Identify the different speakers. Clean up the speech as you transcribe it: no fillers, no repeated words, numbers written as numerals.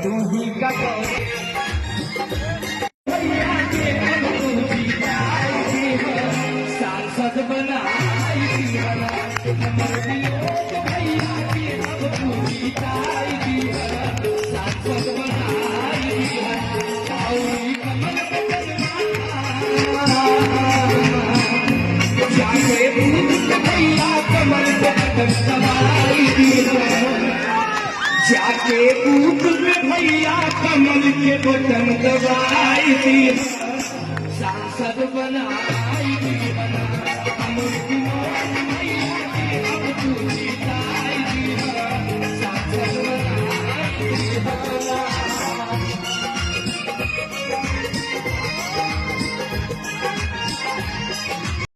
Speaker 1: तू ही का भैया के सांसद बनाई दीवाना नंबर दियो भैया के सांसद बनाई दीवाना और कमल जाके भैया कमल दबाई दीवाना जाके बूथ में भैया कमल के बटन दबाई दी सांसद बना